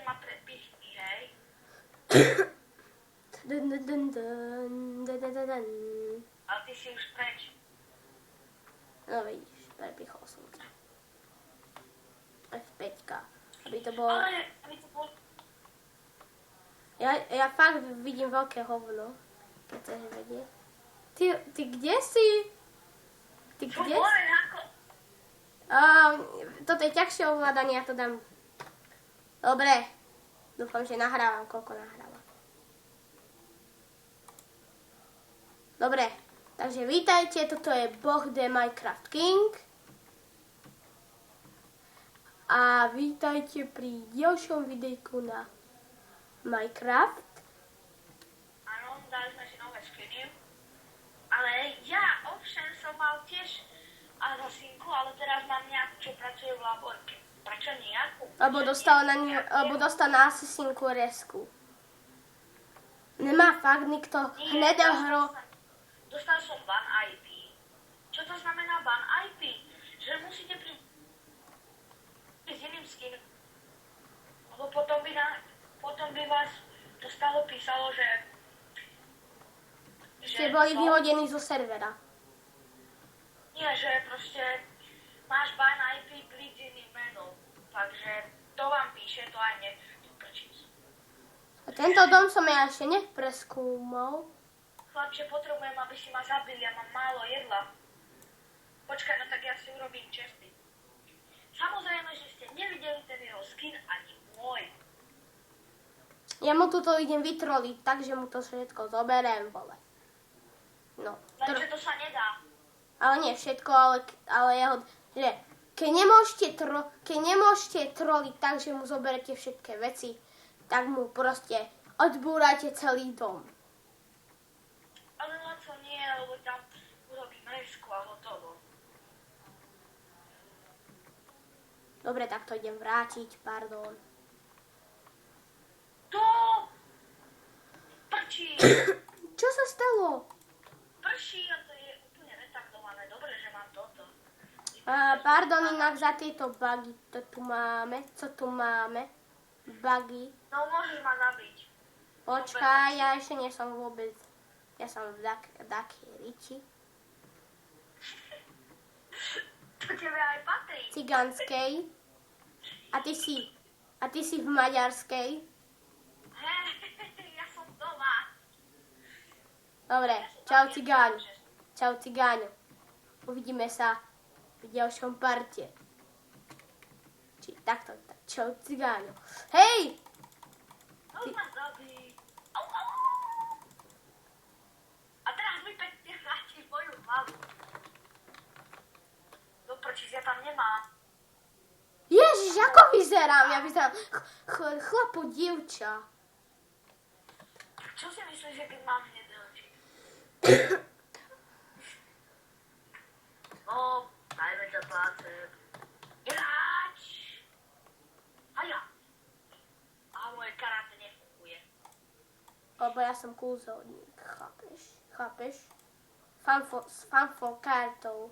ma predpíchni, hej? Ale ty si už preč. No vidíš, prepichol som sa. F5, aby to bolo... Ale, aby to bolo... Ja fakt vidím veľké hovno, keď chceš vedieť. Ty kde si? Ty Čo kde si? hore, ako... Toto je ťažšie ovládanie, ja to dám. Dobre. Dúfam, že nahrávam, koľko nahrávam. Dobre, takže vítajte, toto je Boh the Minecraft King. A vítajte pri ďalšom videjku na Minecraft. Áno, dali sme si nové skiny. Ale ja ovšem som mal tiež asasinku, ale teraz mám nejakú, čo pracuje v laborke. Prečo nejakú? Lebo dostal na asasinku resku. Nemá fakt nikto hned hro... Dostal som ban IP. Čo to znamená ban IP? Že musíte prísť s iným skinem. Lebo potom by vás to stále písalo, že Ste boli vyhodení zo servera. Nie, že proste máš ban IP, príď s iným menom. Takže to vám píše, to aj neprečím. A tento dom som ja ešte nepreskúmal. Chlapče, potrebujem, aby si ma zabili, ja mám málo jedla. Počkaj, no tak ja si urobím česty. Samozrejme, že ste nevideli ten jeho skin ani môj. Ja mu tuto idem vytroliť, takže mu to všetko zoberiem, vole. No. Takže to sa nedá. Ale nie všetko, ale jeho... Že keď nemôžete troliť tak, že mu zoberete všetky veci, tak mu proste odbúrate celý dom. Ale na to nie, lebo tam urobím resku a hotovo. Dobre, tak to idem vrátiť, pardon. To! Prčí! Čo sa stalo? Prší a to je úplne retardované. Dobre, že mám toto. Pardon inak za tieto bugy, to tu máme. Co tu máme? Bugy. No, môžeš ma zabiť. Počkaj, ja ešte nie som vôbec... Ja som v Ducky Riči. To tebe aj patrí. Ciganskej. A ty si v maďarskej. Ja som doma. Dobre, čau cigáň. Čau cigáňo. Uvidíme sa v ďalšom parte. Či takto, čau cigáňo. Hej! No ma zabí. A teraz mi pekne vrátiš moju hlavu. No prečo ja tam nemám? Ježiš, ako vyzerám? Ja vyzerám chlapo dievča. Čo si myslíš, že keď mám hnedé oči? No, dajme to práce. Ináč! Haja! A moje karate nefunguje. Lebo ja som kúzelník, chápeš? S fanfou kartou.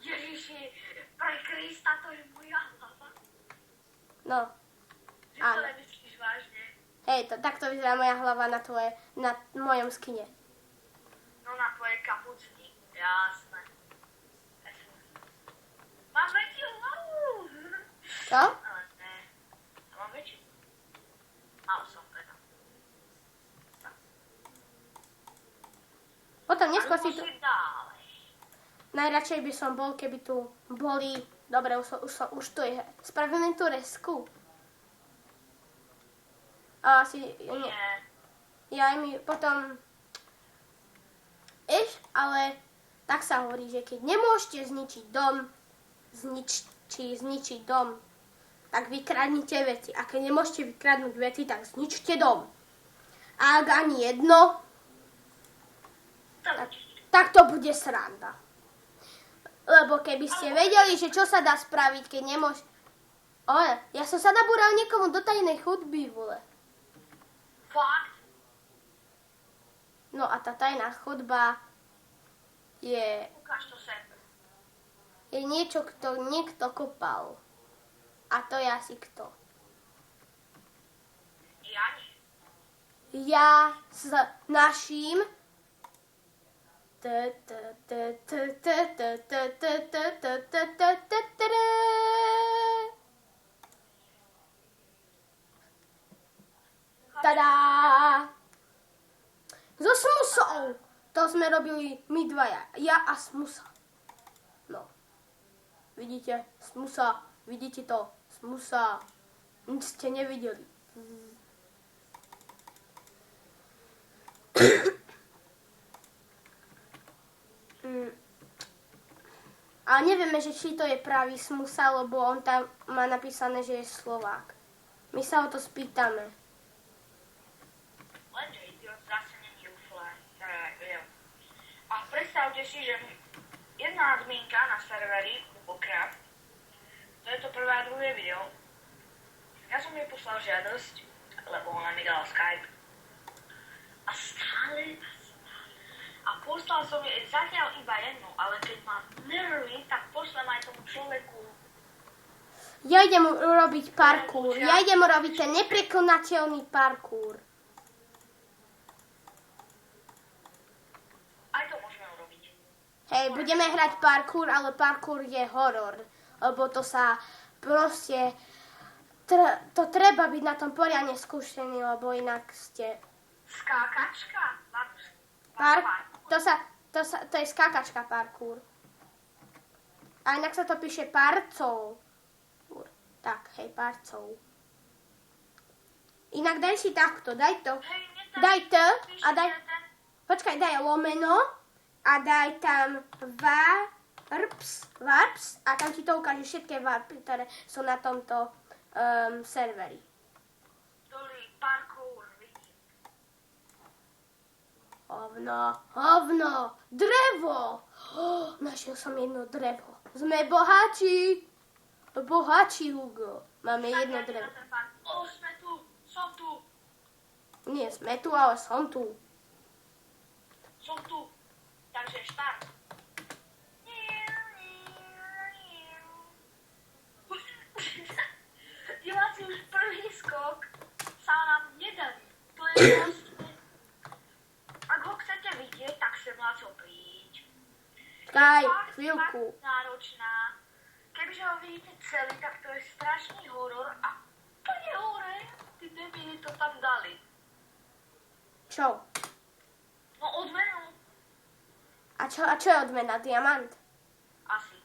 Ježiši, pre Krista, to je moja hlava. No, Ty to áno. nemyslíš vážne? Hej, takto vyzerá moja hlava na mojom skine. No na tvojej kapucni, jasné. Mám väčšiu hlavu. Čo? Ale ne, ja mám väčšiu. Mal som teda. Potom neskôr si tu... Musím ďalej. Najradšej by som bol, keby tu boli... Dobre, už tu je. Spravíme tu resku. A asi... Nie. Ja mi potom... ale tak sa hovorí, že keď nemôžete zničiť dom, zničiť dom, tak vykradnite veci. A keď nemôžete vykradnúť veci, tak zničte dom. A ak ani jedno, tak to bude sranda. Lebo keby ste vedeli, že čo sa dá spraviť, keď nemôžete... Ja som sa nabúral niekomu do tajnej chodby, vole. Fakt? No a tá tajná chodba je Ukáž to sem. niečo, kto niekto kopal. A to je asi kto. ja s naším tada! So Smusou! To sme robili my dvaja. Ja a Smusa. No. Vidíte? Smusa. Vidíte to? Smusa. Nic ste nevideli. Ale nevieme, že či to je pravý Smusa, lebo on tam má napísané, že je Slovák. My sa ho to spýtame. Lenže idiot zase není ufle. A predstavte si, že jedna adminka na serveri Bubocraft, to je to prvé a druhé video, ja som jej poslal žiadosť, lebo ona mi dala Skype. A stále a poslal som jej zatiaľ iba jednu, ale keď mám nervy, tak pošlem aj tomu človeku. Ja idem urobiť parkour. Ja idem urobiť ten neprekonateľný parkour. Aj to môžeme urobiť. Hej, budeme hrať parkour, ale parkour je horor. Lebo to sa proste... to treba byť na tom poriadne skúšený, lebo inak ste... Skákačka? To je skákačka parkour. A inak sa to píše parcov. Tak, hej, parcov. Inak daj si takto, daj to. Hej, Daj to a daj... Počkaj, daj lomeno a daj tam varps a tam ti to ukáže všetky varpy, ktoré sú na tomto serveri. Doli parkour, vidím. Hovno, drevo! Našiel som jedno drevo. Sme boháči. Boháči, Hugo. Máme jedno drevo. Sme tu, som tu. Nie sme tu, ale som tu. Som tu. Takže štart. Diváci, už prvý skok sa nám nedarí. To je proste... Ak ho chcete vidieť, tak sem na čo príď. Kaj, Fakt chvíľku. náročná. Kebyže ho vidíte celý, tak to je strašný horor a úplne hore tí debili to tam dali. Čo? No odmenu. A čo je odmena? Diamant? Asi.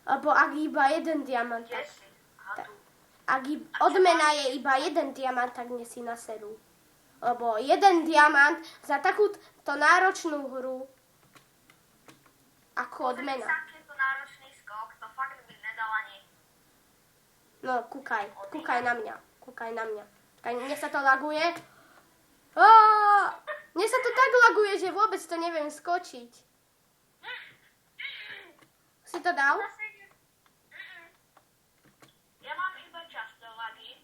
Lebo ak iba jeden diamant, Kde tak... si? Aha, tu. Ak odmena je iba jeden diamant, tak nie si na seru. Lebo jeden diamant za takúto náročnú hru ako odmena. Pozrite sa, je to náročný skok, to fakt by nedal ani. No, kúkaj na mňa. Kaj, mne sa to laguje. Mne sa to tak laguje, že vôbec to neviem skočiť. Si to dal? Ja mám iba často lagy.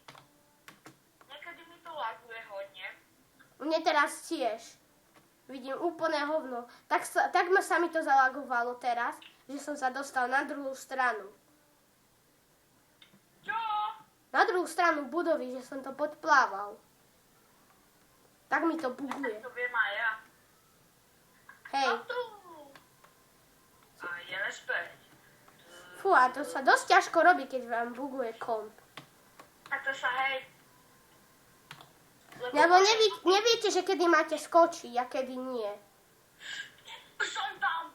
Niekedy mi to laguje hodne. Mne teraz tiež. Vidím úplne hovno. Tak sa mi to zalagovalo teraz, že som sa dostal na druhú stranu. Čo? Na druhú stranu budovy, že som to podplával. Tak mi to buguje. To viem aj ja. Hej. No tu. A ideme späť. Fú, a to sa dosť ťažko robí, keď vám buguje komp. Tak to sa hej. Lebo neviete, že kedy máte skočiť a kedy nie. Som tam.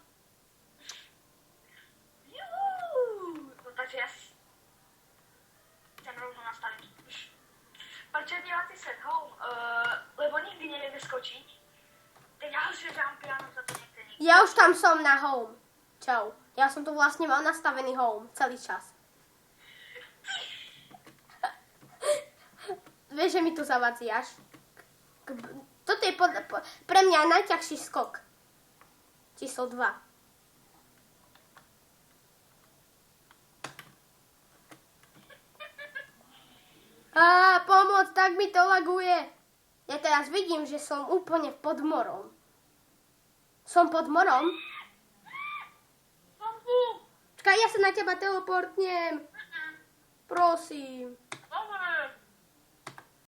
Juhu. No takže ja si chcem rovno nastaviť. Prečo diváci set home? Lebo nikdy nevieme skočiť. Tie ďalšie jumpy, áno, za to nechce nikto. Ja už tam som na home. Čau. Ja som tu vlastne mal nastavený home celý čas. Vieš, že mi tu zavadziaš? Toto je pre mňa najťažší skok. Číslo 2. Pomoc, tak mi to laguje. Ja teraz vidím, že som úplne pod morom. Som pod morom? Som tu. Čakaj, ja sa na teba teleportnem. Prosím.